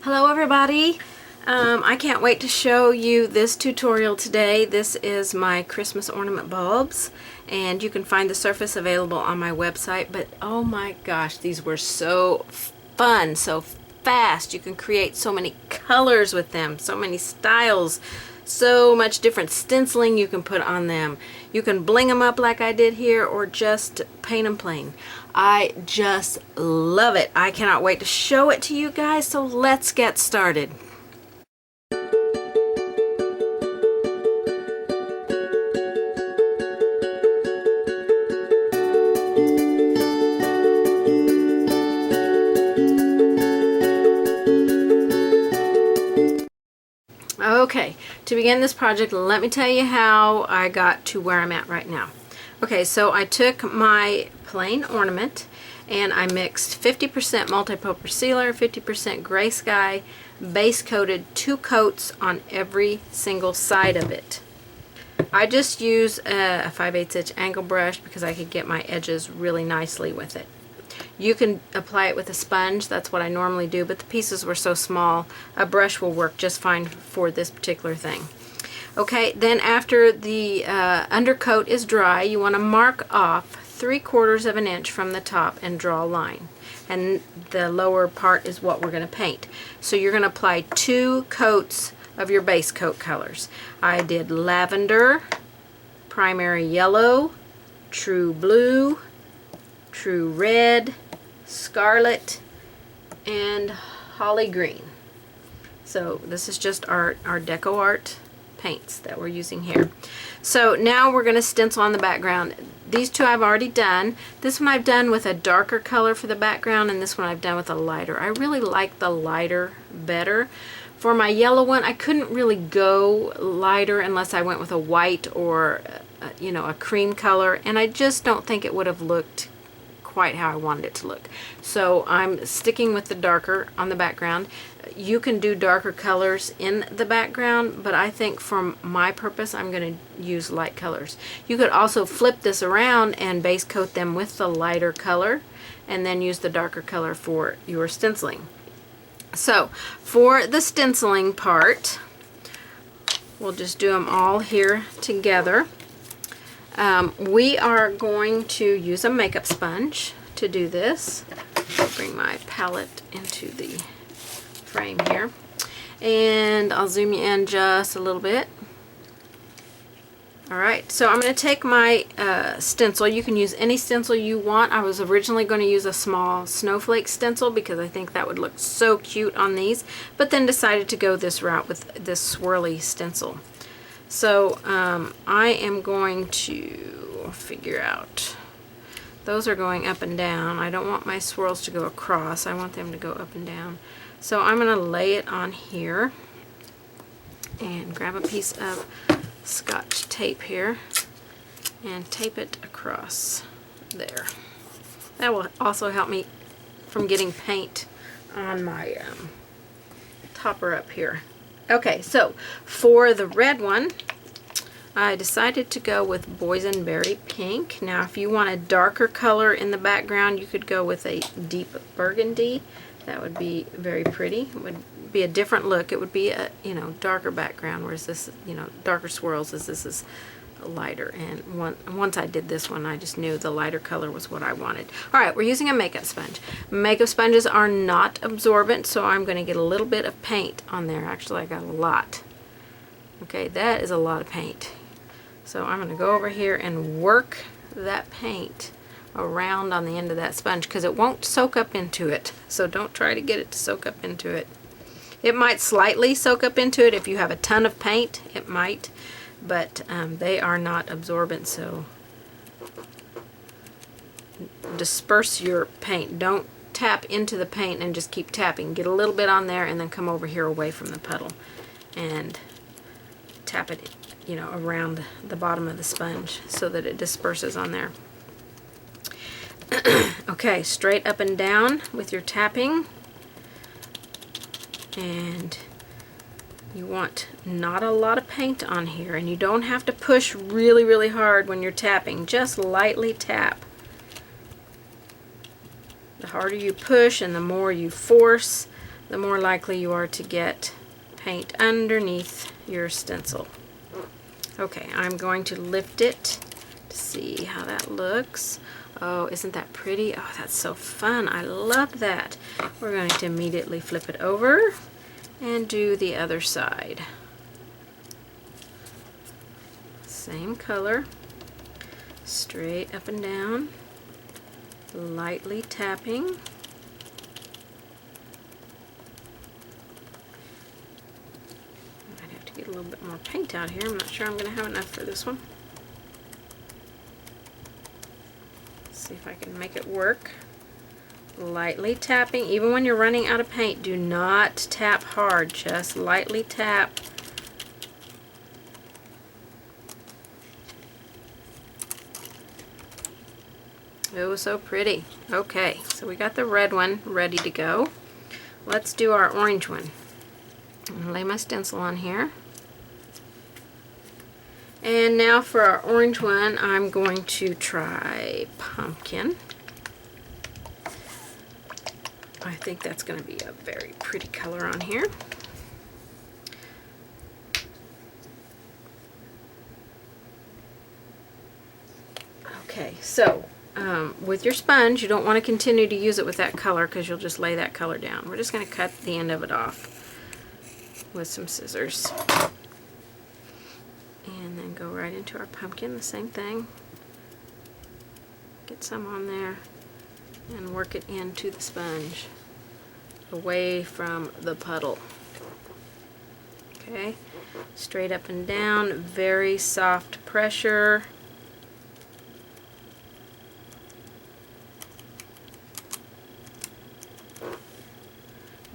Hello everybody! I can't wait to show you this tutorial today. This is my Christmas ornament bulbs, and you can find the surface available on my website, but oh my gosh, these were so fun, so fast. You can create so many colors with them, so many styles, so much different stenciling you can put on them. You can bling them up like I did here, or just paint them plain. I just love it. I cannot wait to show it to you guys, so let's get started. Okay, to begin this project, let me tell you how I got to where I'm at right now. Okay, so I took my plain ornament and I mixed 50% multi-purpose sealer, 50% gray sky, base coated 2 coats on every single side of it. I just use a 5/8 inch angle brush because I could get my edges really nicely with it. You can apply it with a sponge, that's what I normally do, but the pieces were so small, a brush will work just fine for this particular thing. Okay, then after the undercoat is dry, you want to mark off 3/4 of an inch from the top and draw a line. And the lower part is what we're going to paint. So you're going to apply 2 coats of your base coat colors. I did lavender, primary yellow, true blue, true red, scarlet, and holly green. So this is just our deco art paints that we're using here. So now we're going to stencil on the background. These 2 I've already done. This one I've done with a darker color for the background, and this one I've done with a lighter. I really like the lighter better. For my yellow one, I couldn't really go lighter unless I went with a white or a cream color, and I just don't think it would have looked quite how I wanted it to look. So I'm sticking with the darker on the background. You can do darker colors in the background, but I think for my purpose I'm going to use light colors. You could also flip this around and base coat them with the lighter color and then use the darker color for your stenciling. So for the stenciling part, we'll just do them all here together. We are going to use a makeup sponge to do this. I'll bring my palette into the frame here, and I'll zoom you in just a little bit. Alright, so I'm going to take my stencil. You can use any stencil you want. I was originally going to use a small snowflake stencil because I think that would look so cute on these, but then decided to go this route with this swirly stencil. So I am going to figure out, those are going up and down. I don't want my swirls to go across. I want them to go up and down. So I'm going to lay it on here and grab a piece of Scotch tape here and tape it across there. That will also help me from getting paint on my topper up here. Okay, so for the red one, I decided to go with boysenberry pink. Now, if you want a darker color in the background, you could go with a deep burgundy. That would be very pretty. It would be a different look. It would be a darker background, whereas this darker swirls as this is lighter. And once I did this one, I just knew the lighter color was what I wanted. All right, we're using a makeup sponge. Makeup sponges are not absorbent, so I'm going to get a little bit of paint on there. Actually, I got a lot. Okay, that is a lot of paint. So I'm going to go over here and work that paint around on the end of that sponge because it won't soak up into it. So don't try to get it to soak up into it. It might slightly soak up into it if you have a ton of paint. It might. But they are not absorbent, so disperse your paint. Don't tap into the paint and just keep tapping. Get a little bit on there and then come over here away from the puddle and tap it, around the bottom of the sponge so that it disperses on there. Okay, straight up and down with your tapping, and you want not a lot of paint on here, and you don't have to push really, really hard when you're tapping. Just lightly tap. The harder you push and the more you force, the more likely you are to get paint underneath your stencil. Okay, I'm going to lift it to see how that looks. Oh, isn't that pretty? Oh, that's so fun. I love that. We're going to immediately flip it over and do the other side. Same color, straight up and down, lightly tapping. I'd have to get a little bit more paint out here. I'm not sure I'm going to have enough for this one. See if I can make it work. Lightly tapping. Even when you're running out of paint, do not tap hard. Just lightly tap. Oh, so pretty. Okay, so we got the red one ready to go. Let's do our orange one. I'm gonna lay my stencil on here. And now for our orange one, I'm going to try pumpkin. I think that's going to be a very pretty color on here. Okay, so with your sponge, you don't want to continue to use it with that color because you'll just lay that color down. We're just going to cut the end of it off with some scissors. And then go right into our pumpkin, the same thing. Get some on there and work it into the sponge, away from the puddle. Okay, straight up and down, very soft pressure.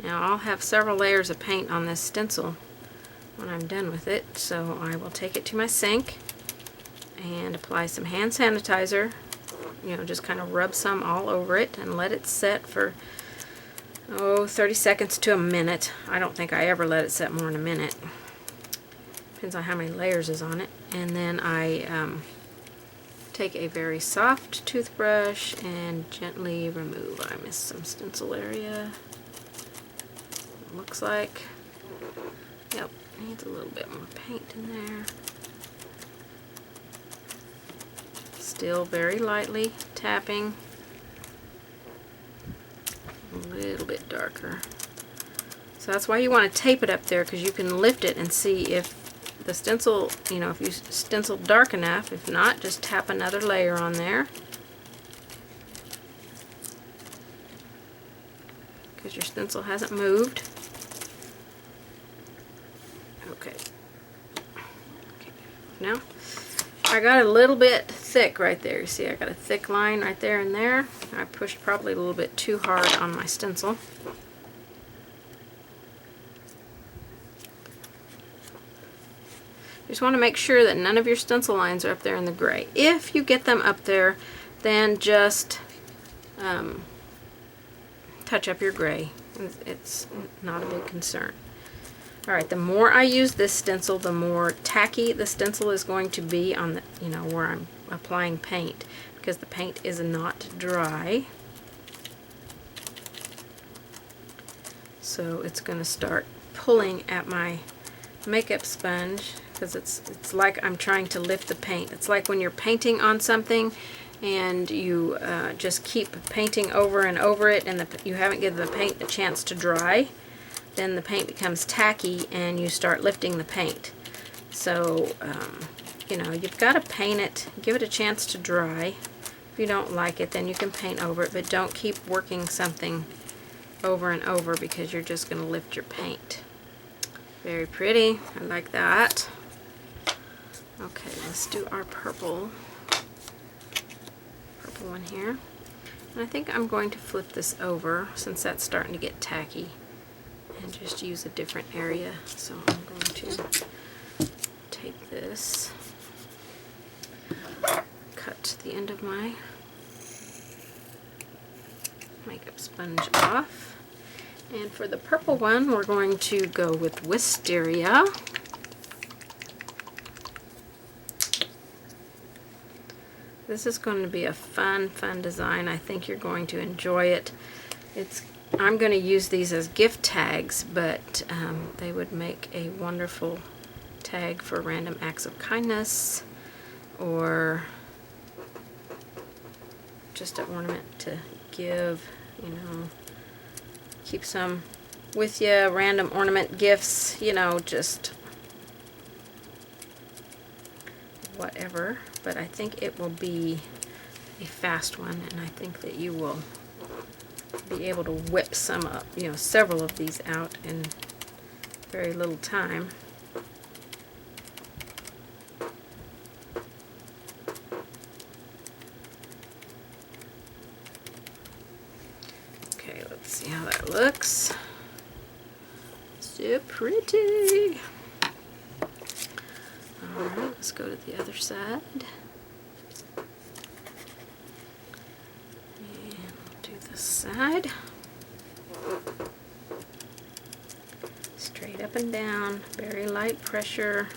Now I'll have several layers of paint on this stencil when I'm done with it, so I will take it to my sink and apply some hand sanitizer. You know, just kind of rub some all over it and let it set for 30 seconds to a minute. I don't think I ever let it set more than a minute. Depends on how many layers is on it. And then I take a very soft toothbrush and gently remove. I missed some stencil area. Looks like, yep, needs a little bit more paint in there. Still very lightly tapping. A little bit darker. So that's why you want to tape it up there, because you can lift it and see if the stencil, you know, if you stencil dark enough. If not, just tap another layer on there. Because your stencil hasn't moved. Okay. Now, I got a little bit thick right there. You see, I got a thick line right there and there. I pushed probably a little bit too hard on my stencil. You just want to make sure that none of your stencil lines are up there in the gray. If you get them up there, then just touch up your gray. It's not a big concern. Alright, the more I use this stencil, the more tacky the stencil is going to be on the, you know, where I'm applying paint, because the paint is not dry. So it's going to start pulling at my makeup sponge, because it's like I'm trying to lift the paint. It's like when you're painting on something and you just keep painting over and over it, and you haven't given the paint a chance to dry. Then the paint becomes tacky and you start lifting the paint. So, you know, you've got to paint it, give it a chance to dry. If you don't like it, then you can paint over it, but don't keep working something over and over, because you're just going to lift your paint. Very pretty. I like that. Okay, let's do our purple one here. And I think I'm going to flip this over, since that's starting to get tacky, and just use a different area. So I'm going to take this, cut the end of my makeup sponge off, and for the purple one we're going to go with Wisteria. This is going to be a fun design. I think you're going to enjoy it. It's I'm going to use these as gift tags, but they would make a wonderful tag for random acts of kindness, or just an ornament to give, you know, keep some with you, random ornament gifts, you know, just whatever. But I think it will be a fast one, and I think that you will be able to whip some up, you know, several of these out in very little time. Okay, let's see how that looks. So pretty. Alright, let's go to the other side. Side, straight up and down, very light pressure.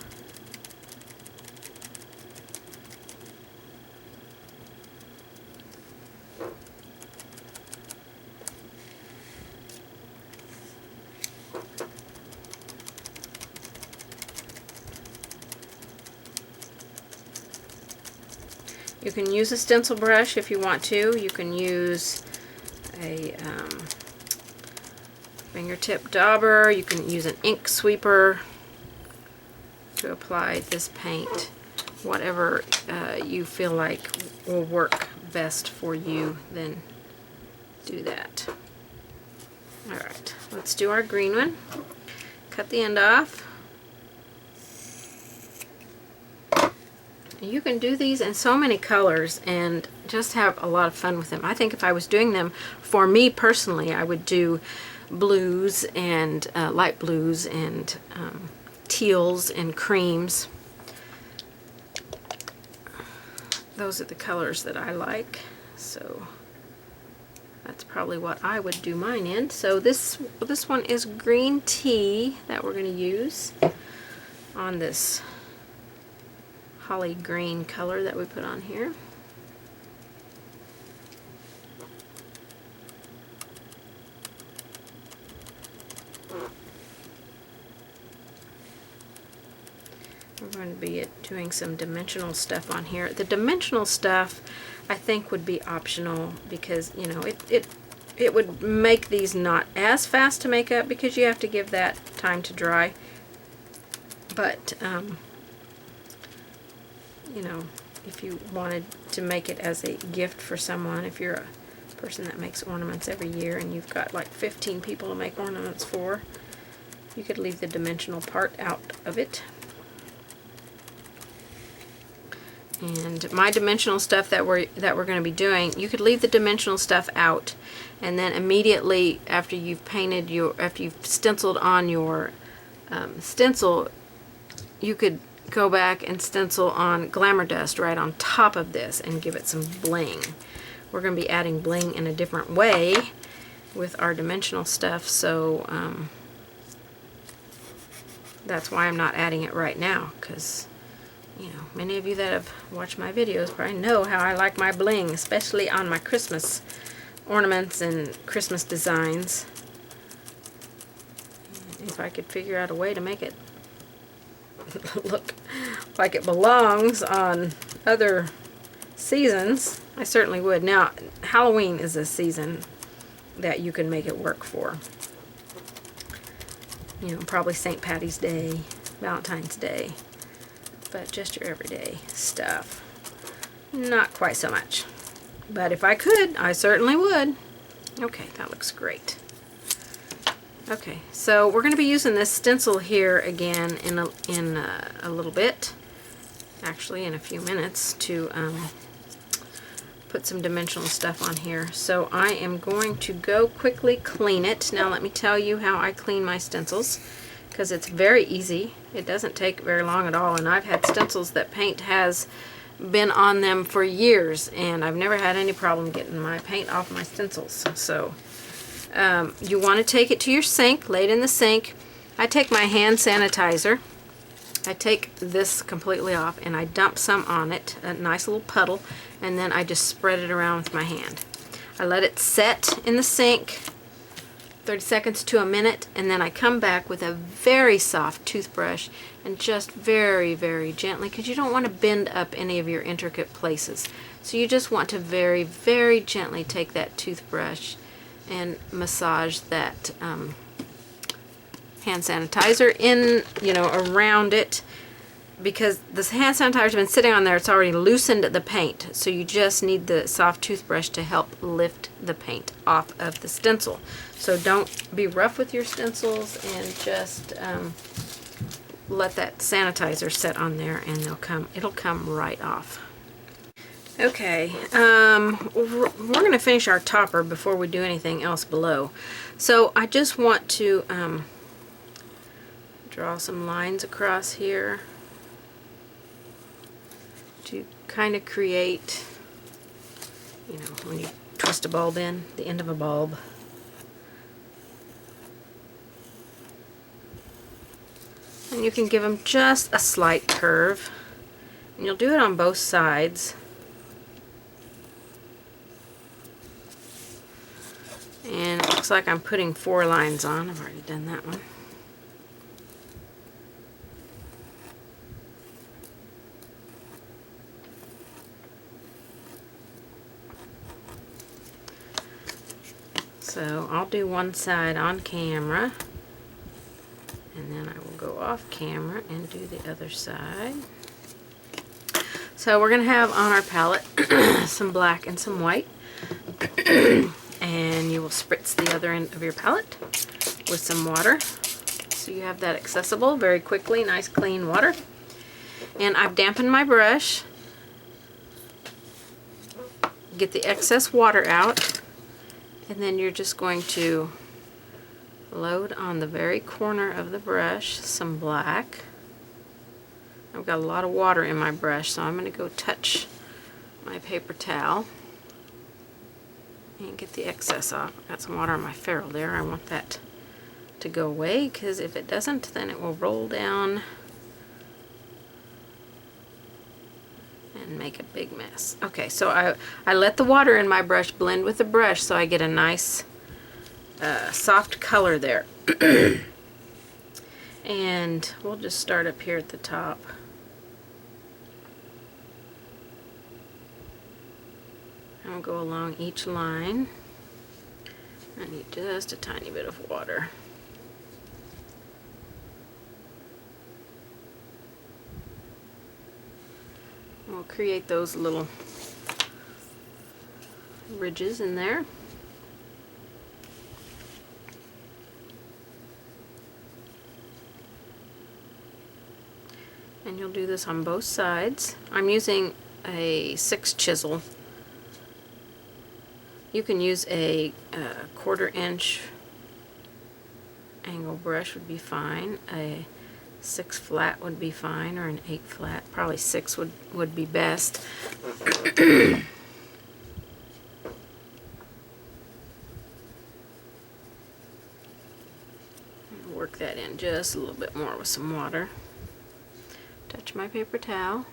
You can use a stencil brush if you want to. You can use a fingertip dauber. You can use an ink sweeper to apply this paint. Whatever you feel like will work best for you, then do that. Alright, let's do our green one. Cut the end off. You can do these in so many colors and just have a lot of fun with them. I think if I was doing them for me personally, I would do blues and light blues and teals and creams. Those are the colors that I like, so that's probably what I would do mine in. So this one is green tea that we're going to use on this holly green color that we put on here. We're going to be doing some dimensional stuff on here. The dimensional stuff I think would be optional because, you know, it would make these not as fast to make up because you have to give that time to dry. But you know, if you wanted to make it as a gift for someone, if you're a person that makes ornaments every year and you've got like 15 people to make ornaments for, you could leave the dimensional part out of it. And my dimensional stuff that we're going to be doing, you could leave the dimensional stuff out, and then immediately after you've painted after you've stenciled on your stencil, you could go back and stencil on glamour dust right on top of this and give it some bling. We're going to be adding bling in a different way with our dimensional stuff, so that's why I'm not adding it right now, because, you know, many of you that have watched my videos probably know how I like my bling, especially on my Christmas ornaments and Christmas designs. If I could figure out a way to make it look like it belongs on other seasons, I certainly would. Now, Halloween is a season that you can make it work for. You know, probably St. Patty's Day, Valentine's Day, but just your everyday stuff, not quite so much. But if I could, I certainly would. Okay, that looks great. Okay, so we're going to be using this stencil here again in a little bit, actually in a few minutes, to put some dimensional stuff on here. So I am going to go quickly clean it. Now let me tell you how I clean my stencils, because it's very easy. It doesn't take very long at all, and I've had stencils that paint has been on them for years, and I've never had any problem getting my paint off my stencils. So you want to take it to your sink, lay it in the sink. I take my hand sanitizer. I take this completely off and I dump some on it, a nice little puddle, and then I just spread it around with my hand. I let it set in the sink 30 seconds to a minute, and then I come back with a very soft toothbrush and just very, very gently, because you don't want to bend up any of your intricate places. So you just want to very, very gently take that toothbrush and massage that hand sanitizer in, you know, around it, because this hand sanitizer has been sitting on there. It's already loosened the paint, so you just need the soft toothbrush to help lift the paint off of the stencil. So don't be rough with your stencils, and just let that sanitizer set on there, and it'll come right off. Okay, we're going to finish our topper before we do anything else below. So I just want to draw some lines across here to kind of create, you know, when you twist a bulb in, the end of a bulb. And you can give them just a slight curve. And you'll do it on both sides. And it looks like I'm putting 4 lines on. I've already done that one. So I'll do one side on camera, and then I will go off camera and do the other side. So we're going to have on our palette some black and some white. And you will spritz the other end of your palette with some water, so you have that accessible very quickly. Nice clean water. And I've dampened my brush. Get the excess water out, and then you're just going to load on the very corner of the brush some black. I've got a lot of water in my brush, so I'm going to go touch my paper towel and get the excess off. I've got some water on my ferrule there. I want that to go away, because if it doesn't, then it will roll down and make a big mess. Okay, so I let the water in my brush blend with the brush, so I get a nice soft color there. And we'll just start up here at the top. I'll go along each line. I need just a tiny bit of water. We'll create those little ridges in there. And you'll do this on both sides. I'm using a 6 chisel. You can use a 1/4 inch angle brush would be fine. A 6 flat would be fine, or an 8 flat. Probably 6 would be best. Work that in just a little bit more with some water. Touch my paper towel.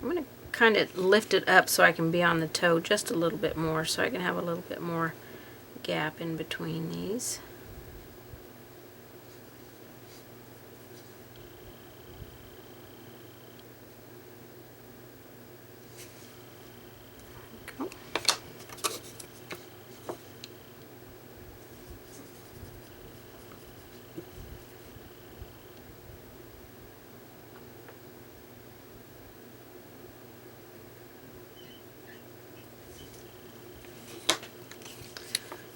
I'm going to kind of lift it up so I can be on the toe just a little bit more, so I can have a little bit more gap in between these. Go.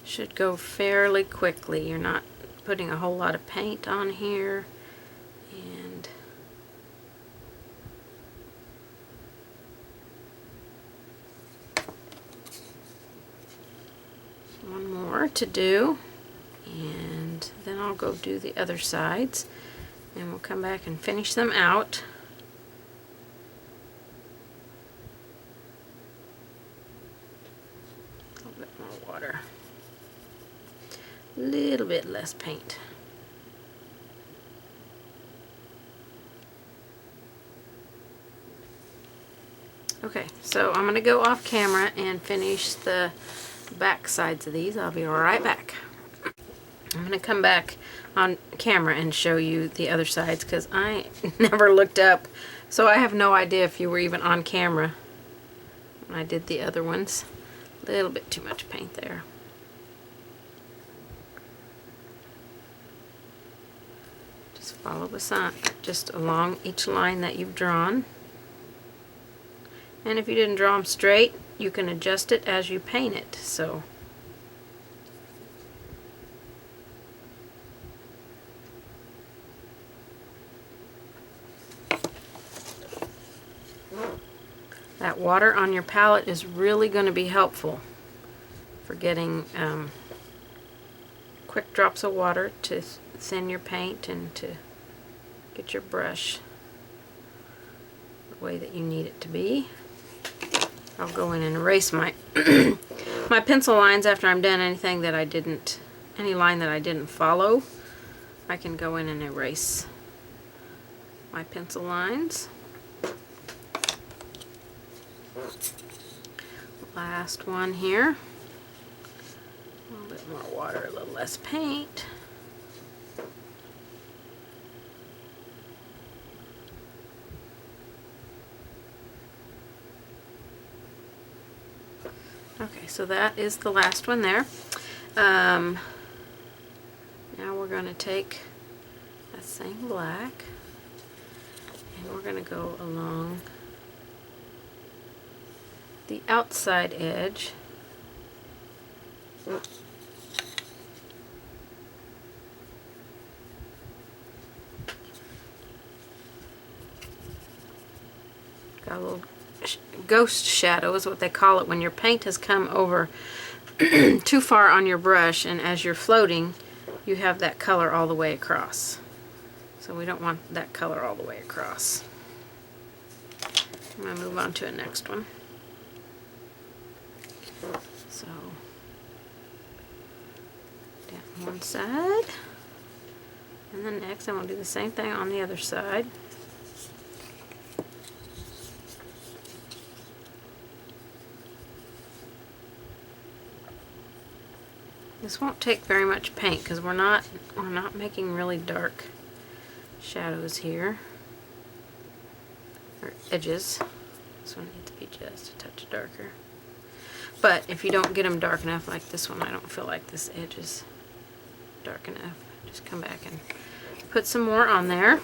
Should go fairly quickly. You're not putting a whole lot of paint on here, and one more to do, and then I'll go do the other sides, and we'll come back and finish them out. A little bit more water. Little bit less paint. Okay, so I'm going to go off camera and finish the the back sides of these. I'll be right back. I'm going to come back on camera and show you the other sides because I never looked up, so I have no idea if you were even on camera when I did the other ones. A little bit too much paint there. Just follow the sign just along each line that you've drawn. And if you didn't draw them straight, you can adjust it as you paint it. So that water on your palette is really going to be helpful for getting quick drops of water to thin your paint and to get your brush the way that you need it to be. I'll go in and erase my my pencil lines after I'm done. Any line that I didn't follow, I can go in and erase my pencil lines. Last one here. A little bit more water, a little less paint. Okay, so that is the last one there. Now we're going to take that same black and we're going to go along the outside edge. Got a little ghost shadow is what they call it when your paint has come over too far on your brush, and as you're floating you have that color all the way across. So we don't want that color all the way across. I'm going to move on to the next one. So down one side, and then next I'm going to do the same thing on the other side. This won't take very much paint because we're not making really dark shadows here, or edges. This one needs to be just a touch darker. But if you don't get them dark enough like this one, I don't feel like this edge is dark enough. Just come back and put some more on there.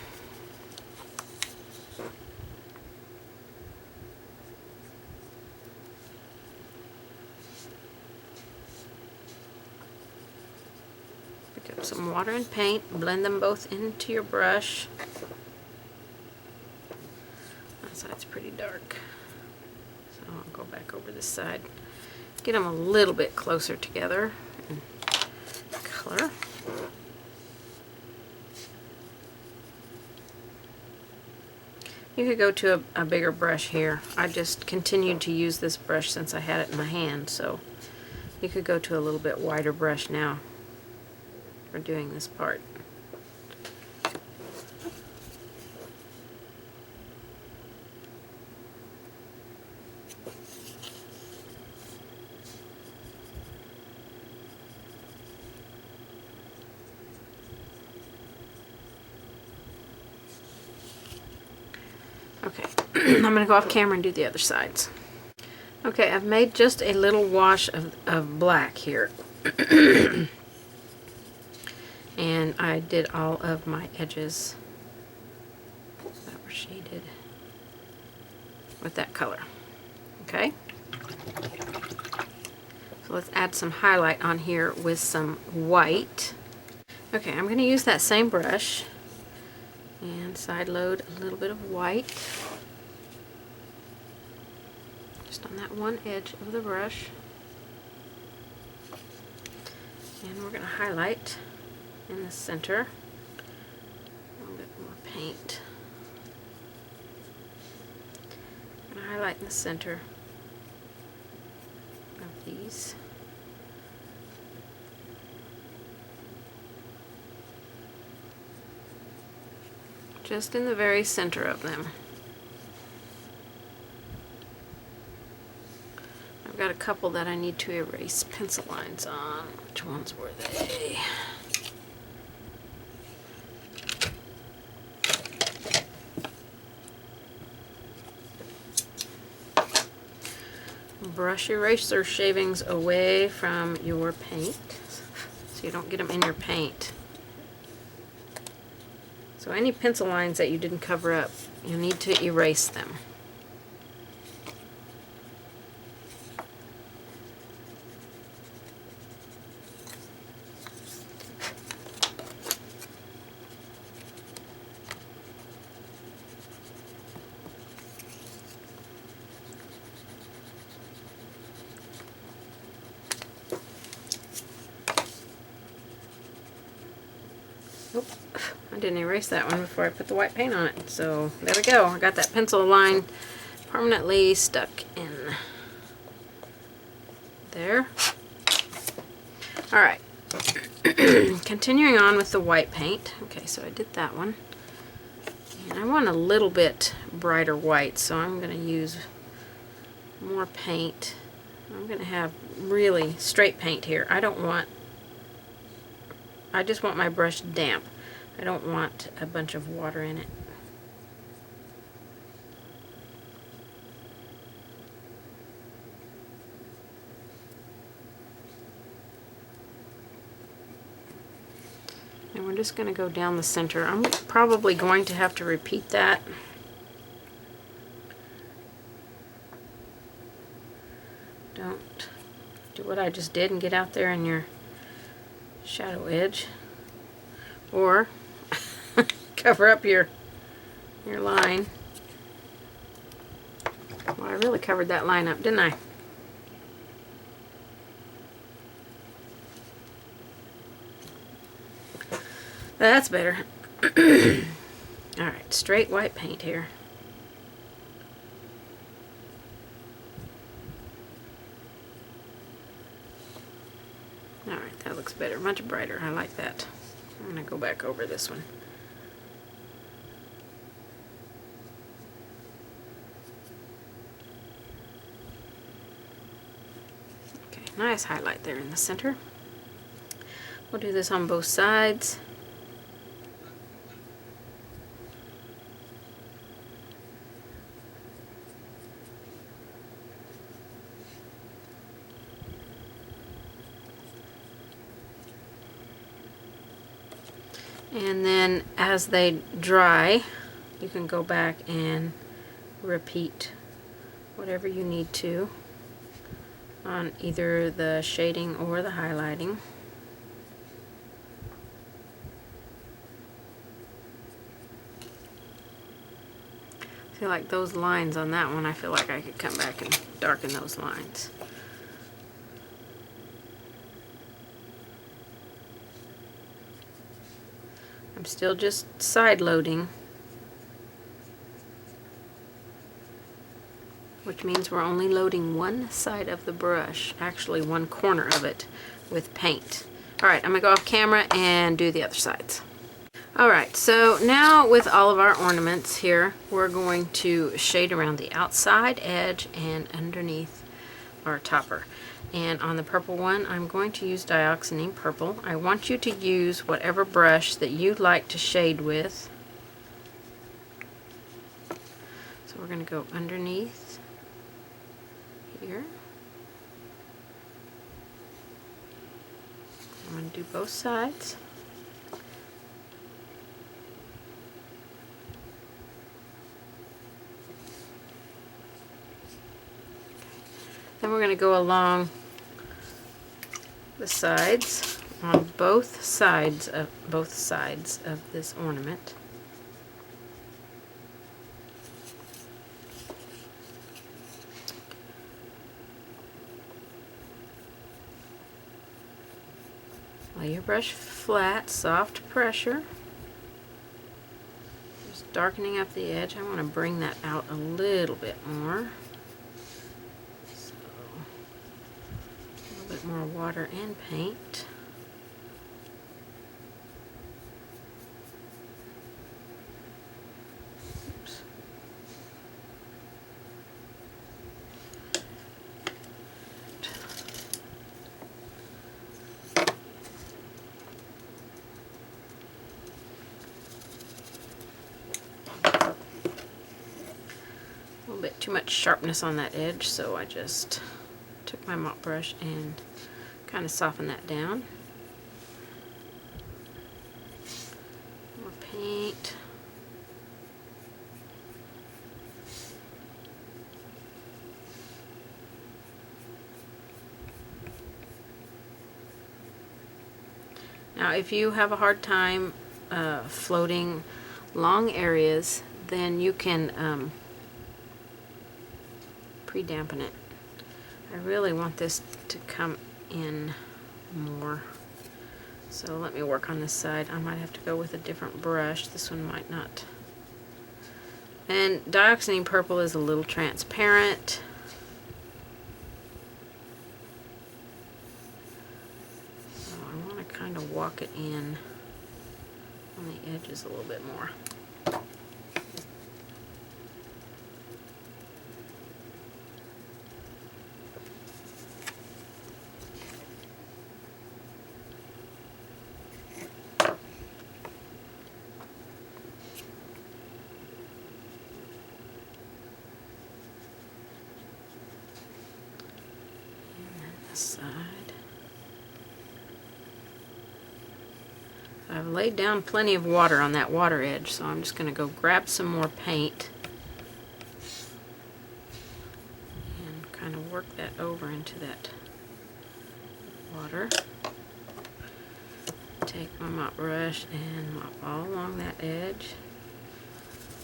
Pick up some water and paint, blend them both into your brush. That side's pretty dark, so I'll go back over this side. Get them a little bit closer together and color. You could go to a bigger brush here. I just continued to use this brush since I had it in my hand, so you could go to a little bit wider brush now for doing this part. Okay, I'm going to go off camera and do the other sides. Okay, I've made just a little wash of black here. And I did all of my edges that were shaded with that color. Okay? So let's add some highlight on here with some white. Okay, I'm going to use that same brush and side load a little bit of white just on that one edge of the brush, and we're going to highlight in the center, a little bit more paint. I'm going to highlight in the center of these. Just in the very center of them. I'm got a couple that I need to erase pencil lines on. Which ones were they? Brush eraser shavings away from your paint so you don't get them in your paint. So any pencil lines that you didn't cover up, you need to erase them. Oop, I didn't erase that one before I put the white paint on it. So there we go. I got that pencil line permanently stuck in there. Alright. Continuing on with the white paint. Okay, so I did that one. And I want a little bit brighter white, so I'm going to use more paint. I'm going to have really straight paint here. I just want my brush damp. I don't want a bunch of water in it. And we're just going to go down the center. I'm probably going to have to repeat that. Don't do what I just did and get out there in your shadow edge, or cover up your line. Well, I really covered that line up, didn't I? That's better. Alright, straight white paint here. Alright, that looks better, much brighter. I like that. I'm going to go back over this one. Okay, nice highlight there in the center. We'll do this on both sides. And then as they dry, you can go back and repeat whatever you need to on either the shading or the highlighting. I feel like those lines on that one, I feel like I could come back and darken those lines. I'm still just side loading, which means we're only loading one side of the brush, actually one corner of it, with paint. Alright, I'm going to go off camera and do the other sides. Alright, so now with all of our ornaments here, we're going to shade around the outside edge and underneath our topper. And on the purple one, I'm going to use dioxazine purple. I want you to use whatever brush that you like to shade with. So we're going to go underneath here. I'm going to do both sides. Then we're going to go along the sides on both sides of this ornament. Lay your brush flat, soft pressure. Just darkening up the edge. I want to bring that out a little bit more. Bit more water and paint. Oops. too much sharpness on that edge, so I just took my mop brush and kind of softened that down. More paint. Now, if you have a hard time floating long areas, then you can pre-dampen it. I really want this to come in more. So let me work on this side. I might have to go with a different brush. This one might not. And dioxazine purple is a little transparent. So I want to kind of walk it in on the edges a little bit more. Side. I've laid down plenty of water on that water edge, so I'm just going to go grab some more paint and kind of work that over into that water. Take my mop brush and mop all along that edge.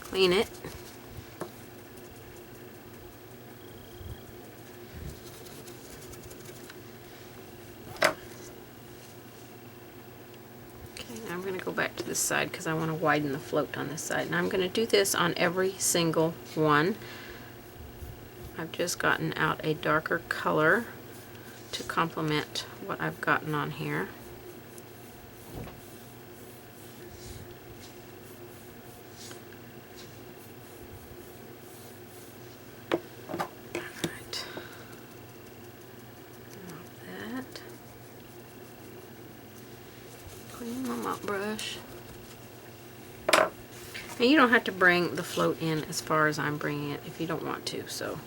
Clean it. I'm going to go back to this side because I want to widen the float on this side. And I'm going to do this on every single one. I've just gotten out a darker color to complement what I've gotten on here. Brush. And you don't have to bring the float in as far as I'm bringing it if you don't want to, so.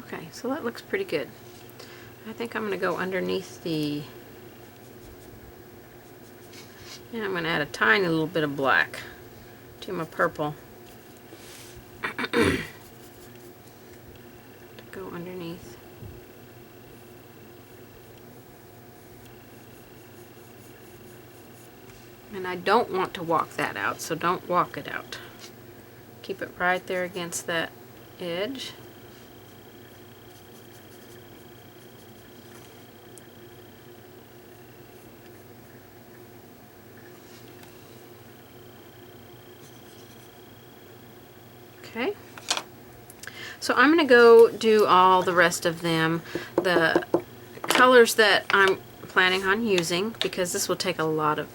Okay, so that looks pretty good. I think I'm going to go underneath the, and I'm going to add a tiny little bit of black to my purple to go underneath. And I don't want to walk that out, so don't walk it out. Keep it right there against that edge. Okay, so I'm going to go do all the rest of them, the colors that I'm planning on using, because this will take a lot of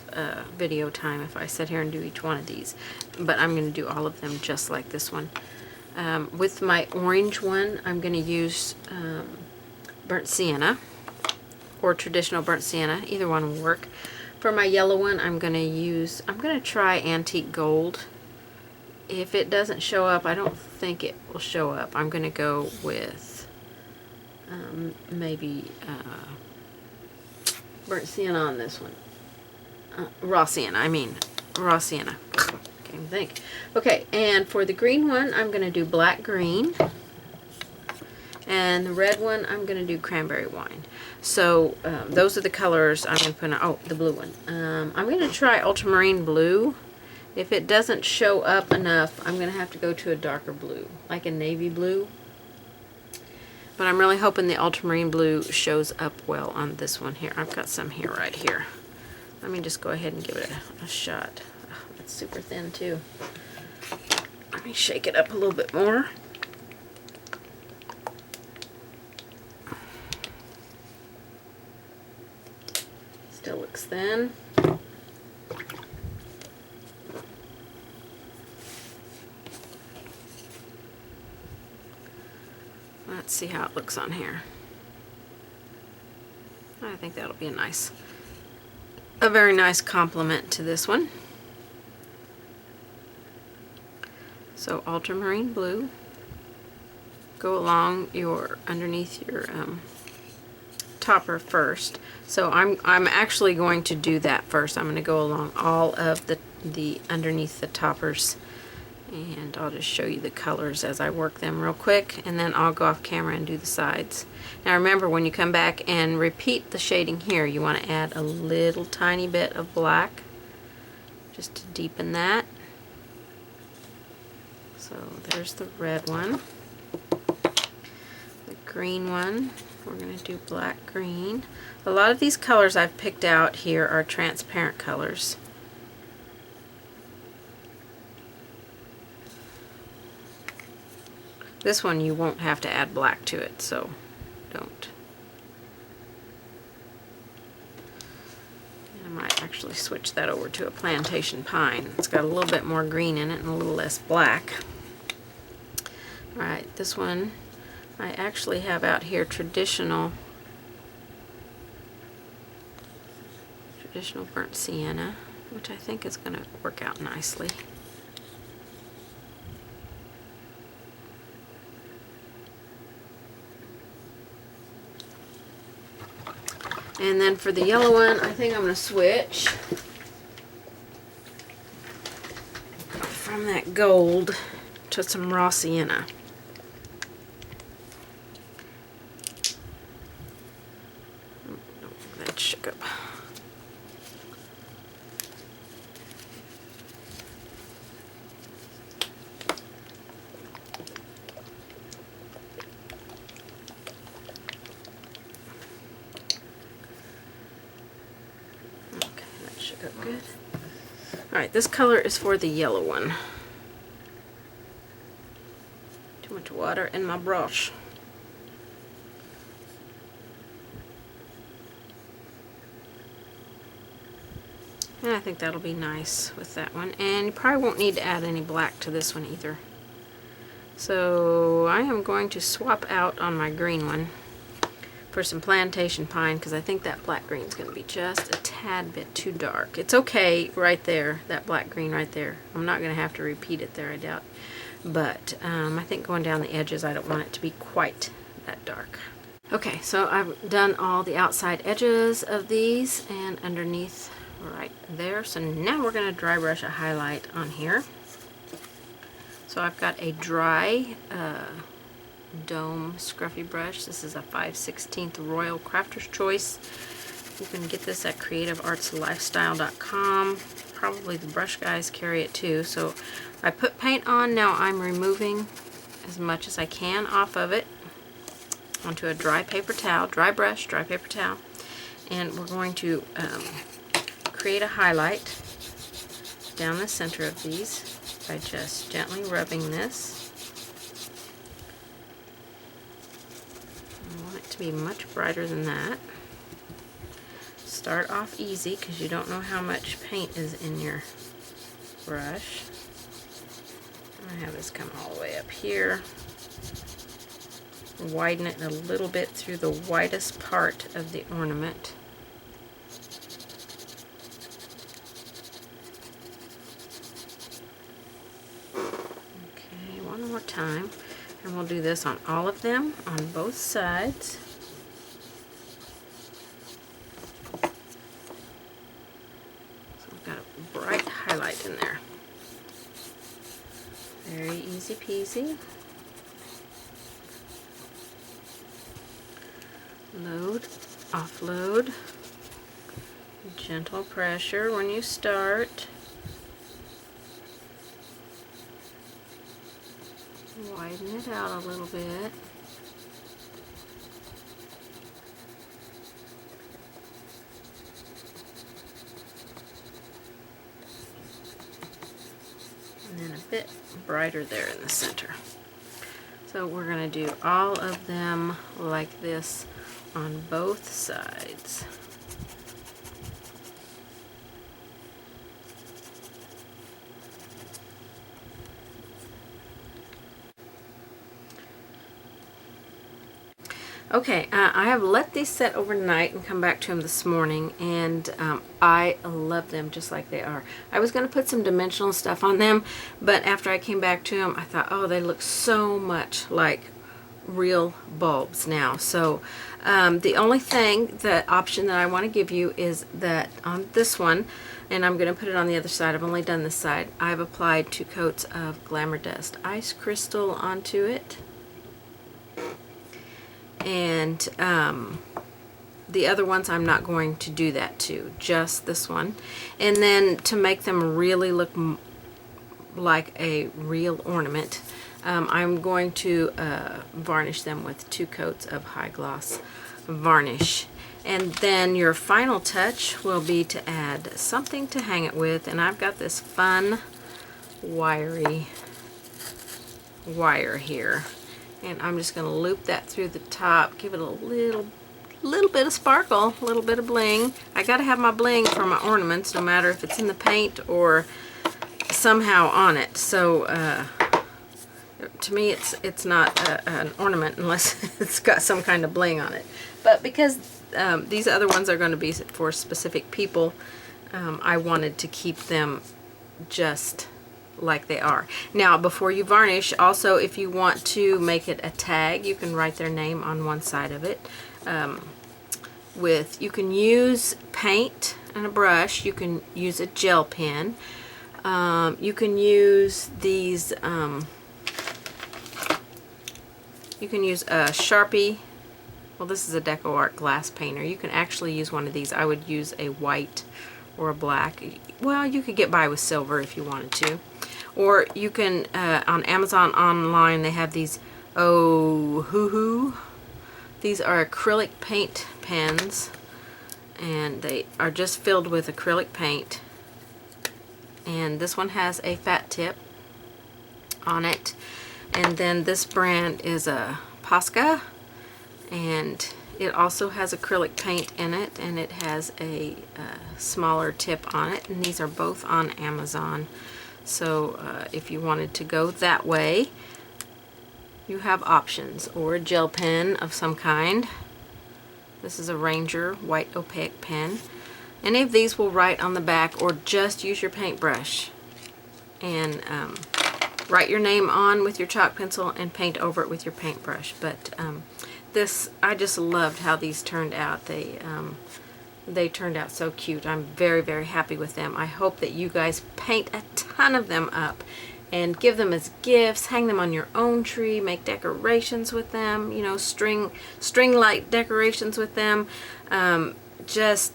video time if I sit here and do each one of these, but I'm going to do all of them just like this one. With my orange one, I'm going to use burnt sienna or traditional burnt sienna, either one will work. For my yellow one, I'm going to try antique gold. If it doesn't show up, I don't think it will show up. I'm going to go with maybe burnt sienna on this one. Raw sienna, raw sienna. Can't even think. Okay, and for the green one, I'm going to do black green. And the red one, I'm going to do cranberry wine. So those are the colors I'm going to put on. Oh, the blue one. I'm going to try ultramarine blue. If it doesn't show up enough, I'm going to have to go to a darker blue, like a navy blue. But I'm really hoping the ultramarine blue shows up well on this one here. I've got some here, right here. Let me just go ahead and give it a shot. Oh, that's super thin too. Let me shake it up a little bit more. Still looks thin. Let's see how it looks on here. I think that'll be a very nice complement to this one. So ultramarine blue, go along underneath your topper first. So I'm actually going to do that first. I'm going to go along all of the underneath the toppers, and I'll just show you the colors as I work them real quick, and then I'll go off camera and do the sides. Now remember, when you come back and repeat the shading here, you want to add a little tiny bit of black just to deepen that. So there's the red one. The green one, we're going to do black green. A lot of these colors I've picked out here are transparent colors. This one you won't have to add black to it, so don't. And I might actually switch that over to a plantation pine. It's got a little bit more green in it and a little less black. Alright, this one I actually have out here traditional burnt sienna, which I think is going to work out nicely. And then for the yellow one, I think I'm going to switch from that gold to some raw sienna. Oh, that shook up. Good. Alright, this color is for the yellow one. Too much water in my brush. And I think that'll be nice with that one. And you probably won't need to add any black to this one either. So I am going to swap out on my green one for some plantation pine, because I think that black green is going to be just a tad bit too dark. It's okay right there, that black green right there. I'm not going to have to repeat it there, I doubt. But I think going down the edges, I don't want it to be quite that dark. Okay, so I've done all the outside edges of these and underneath right there. So now we're going to dry brush a highlight on here. So I've got a dry dome scruffy brush. This is a 5/16 Royal Crafter's Choice. You can get this at creativeartslifestyle.com. Probably the brush guys carry it too. So I put paint on. Now I'm removing as much as I can off of it onto a dry paper towel, dry brush, dry paper towel, and we're going to create a highlight down the center of these by just gently rubbing this. I want it to be much brighter than that. Start off easy because you don't know how much paint is in your brush. I have this come all the way up here. Widen it a little bit through the widest part of the ornament. Okay, one more time. And we'll do this on all of them, on both sides. So I've got a bright highlight in there. Very easy peasy. Load, offload. Gentle pressure when you start. Widen it out a little bit. And then a bit brighter there in the center. So we're going to do all of them like this on both sides. Okay, I have let these set overnight and come back to them this morning, and I love them just like they are. I was going to put some dimensional stuff on them, but after I came back to them, I thought, oh, they look so much like real bulbs now. So the only thing, the option that I want to give you is that on this one, and I'm going to put it on the other side, I've only done this side, I've applied 2 coats of Glamour Dust Ice Crystal onto it. And the other ones I'm not going to do that to, just this one. And then to make them really look like a real ornament, I'm going to varnish them with 2 coats of high gloss varnish. And then your final touch will be to add something to hang it with, and I've got this fun wiry wire here. And I'm just going to loop that through the top, give it a little bit of sparkle, a little bit of bling. I got to have my bling for my ornaments, no matter if it's in the paint or somehow on it. So to me, it's not an ornament unless it's got some kind of bling on it. But because these other ones are going to be for specific people, I wanted to keep them just like they are. Now, before you varnish, also, if you want to make it a tag, you can write their name on one side of it. You can use paint and a brush. You can use a gel pen. You can use these. You can use a Sharpie. Well, this is a Deco Art glass painter. You can actually use one of these. I would use a white or a black. Well, you could get by with silver if you wanted to. Or you can, on Amazon online, they have these, these are acrylic paint pens, and they are just filled with acrylic paint. And this one has a fat tip on it. And then this brand is a Posca, and it also has acrylic paint in it, and it has a smaller tip on it. And these are both on Amazon. So if you wanted to go that way, you have options. Or a gel pen of some kind. This is a Ranger white opaque pen. Any of these will write on the back, or just use your paintbrush and write your name on with your chalk pencil and paint over it with your paintbrush. But this, I just loved how these turned out. They turned out so cute. I'm very, very happy with them. I hope that you guys paint a ton of them up and give them as gifts, hang them on your own tree, make decorations with them, you know, string light decorations with them. Just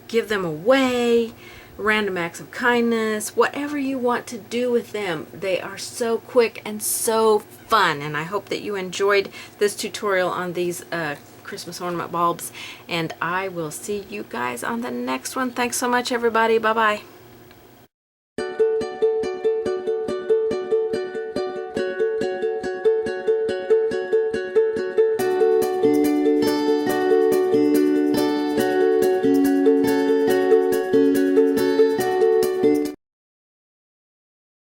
give them away, random acts of kindness, whatever you want to do with them. They are so quick and so fun, and I hope that you enjoyed this tutorial on these Christmas ornament bulbs, and I will see you guys on the next one. Thanks so much, everybody. Bye-bye.